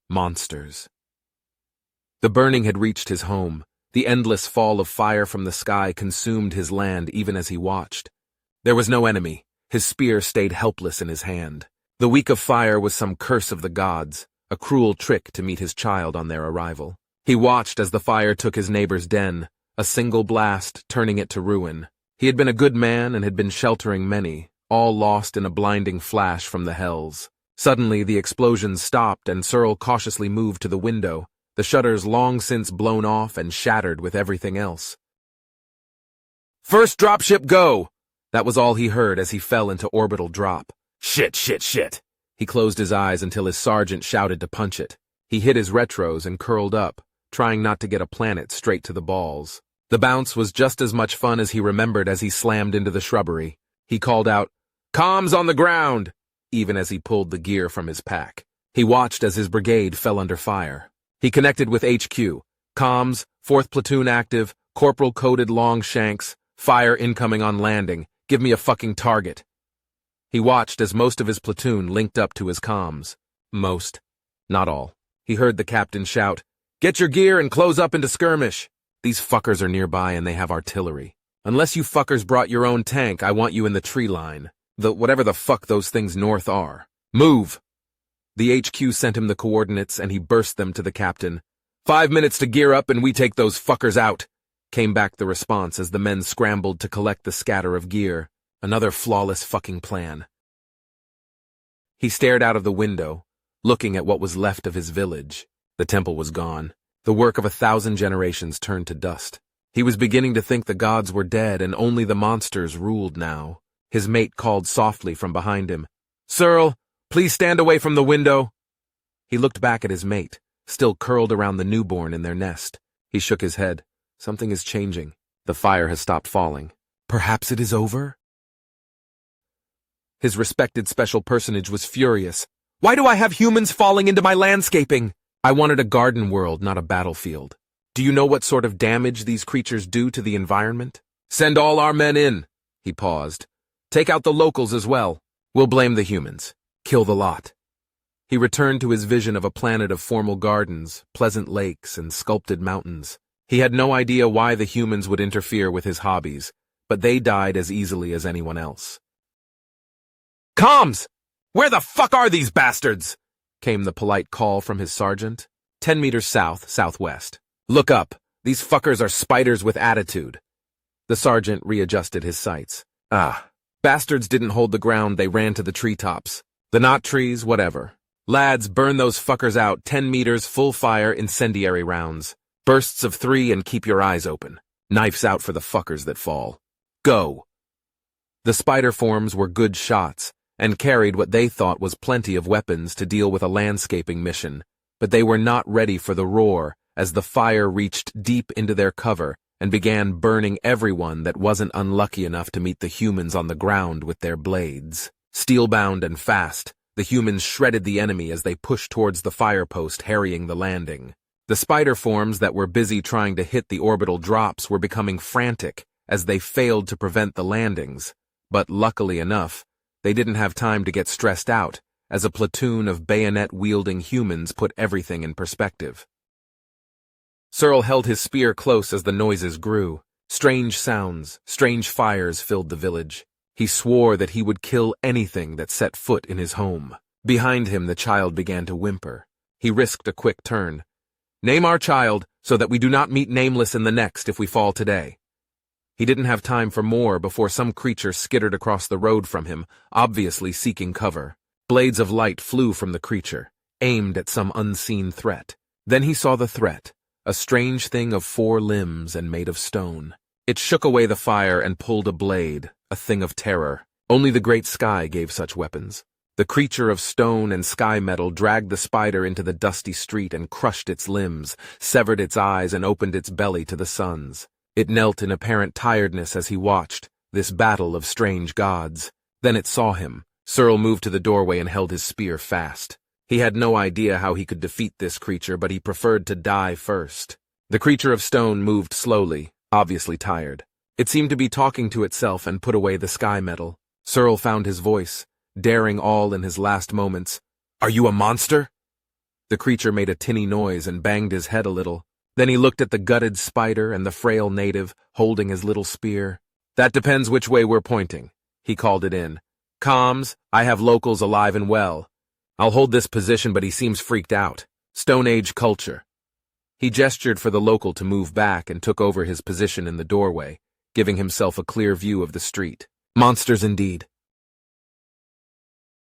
Monsters. The burning had reached his home. The endless fall of fire from the sky consumed his land even as he watched. There was no enemy. His spear stayed helpless in his hand. The week of fire was some curse of the gods, a cruel trick to meet his child on their arrival. He watched as the fire took his neighbor's den, a single blast turning it to ruin. He had been a good man and had been sheltering many, all lost in a blinding flash from the hells. Suddenly the explosions stopped and Searle cautiously moved to the window, the shutters long since blown off and shattered with everything else. "First dropship go!" That was all he heard as he fell into orbital drop. Shit, shit, shit. He closed his eyes until his sergeant shouted to punch it. He hit his retros and curled up, trying not to get a planet straight to the balls. The bounce was just as much fun as he remembered as he slammed into the shrubbery. He called out, "Comms on the ground!" even as he pulled the gear from his pack. He watched as his brigade fell under fire. He connected with HQ. Comms, 4th platoon active, corporal coded Longshanks, fire incoming on landing. Give me a fucking target. He watched as most of his platoon linked up to his comms. Most. Not all. He heard the captain shout, "Get your gear and close up into skirmish. These fuckers are nearby and they have artillery. Unless you fuckers brought your own tank, I want you in the tree line. Whatever the fuck those things north are. Move!" The HQ sent him the coordinates and he burst them to the captain. 5 minutes to gear up and we take those fuckers out," came back the response as the men scrambled to collect the scatter of gear. Another flawless fucking plan. He stared out of the window, looking at what was left of his village. The temple was gone. The work of 1,000 generations turned to dust. He was beginning to think the gods were dead and only the monsters ruled now. His mate called softly from behind him, "Searle, please stand away from the window." He looked back at his mate, still curled around the newborn in their nest. He shook his head. Something is changing. The fire has stopped falling. Perhaps it is over? His respected special personage was furious. "Why do I have humans falling into my landscaping? I wanted a garden world, not a battlefield. Do you know what sort of damage these creatures do to the environment? Send all our men in." He paused. "Take out the locals as well. We'll blame the humans. Kill the lot." He returned to his vision of a planet of formal gardens, pleasant lakes, and sculpted mountains. He had no idea why the humans would interfere with his hobbies, but they died as easily as anyone else. "Comms! Where the fuck are these bastards?" came the polite call from his sergeant. 10 meters south, southwest. "Look up. These fuckers are spiders with attitude." The sergeant readjusted his sights. Bastards didn't hold the ground, they ran to the treetops. The knot trees, whatever. "Lads, burn those fuckers out, 10 meters, full fire, incendiary rounds. Bursts of 3 and keep your eyes open. Knives out for the fuckers that fall. Go." The spider forms were good shots, and carried what they thought was plenty of weapons to deal with a landscaping mission, but they were not ready for the roar as the fire reached deep into their cover and began burning everyone that wasn't unlucky enough to meet the humans on the ground with their blades. Steel-bound and fast, the humans shredded the enemy as they pushed towards the fire post, harrying the landing. The spider forms that were busy trying to hit the orbital drops were becoming frantic as they failed to prevent the landings, but luckily enough, they didn't have time to get stressed out as a platoon of bayonet-wielding humans put everything in perspective. Searle held his spear close as the noises grew. Strange sounds, strange fires filled the village. He swore that he would kill anything that set foot in his home. Behind him, the child began to whimper. He risked a quick turn. "Name our child so that we do not meet nameless in the next if we fall today." He didn't have time for more before some creature skittered across the road from him, obviously seeking cover. Blades of light flew from the creature, aimed at some unseen threat. Then he saw the threat, a strange thing of 4 limbs and made of stone. It shook away the fire and pulled a blade, a thing of terror. Only the great sky gave such weapons. The creature of stone and sky metal dragged the spider into the dusty street and crushed its limbs, severed its eyes and opened its belly to the suns. It knelt in apparent tiredness as he watched this battle of strange gods. Then it saw him. Searle moved to the doorway and held his spear fast. He had no idea how he could defeat this creature, but he preferred to die first. The creature of stone moved slowly, obviously tired. It seemed to be talking to itself and put away the sky metal. Searle found his voice, daring all in his last moments. "Are you a monster?" The creature made a tinny noise and banged his head a little. Then he looked at the gutted spider and the frail native holding his little spear. That depends which way we're pointing. He called it in. Comms, I have locals alive and well. I'll hold this position, but he seems freaked out. Stone Age culture. He gestured for the local to move back and took over his position in the doorway, giving himself a clear view of the street. Monsters indeed.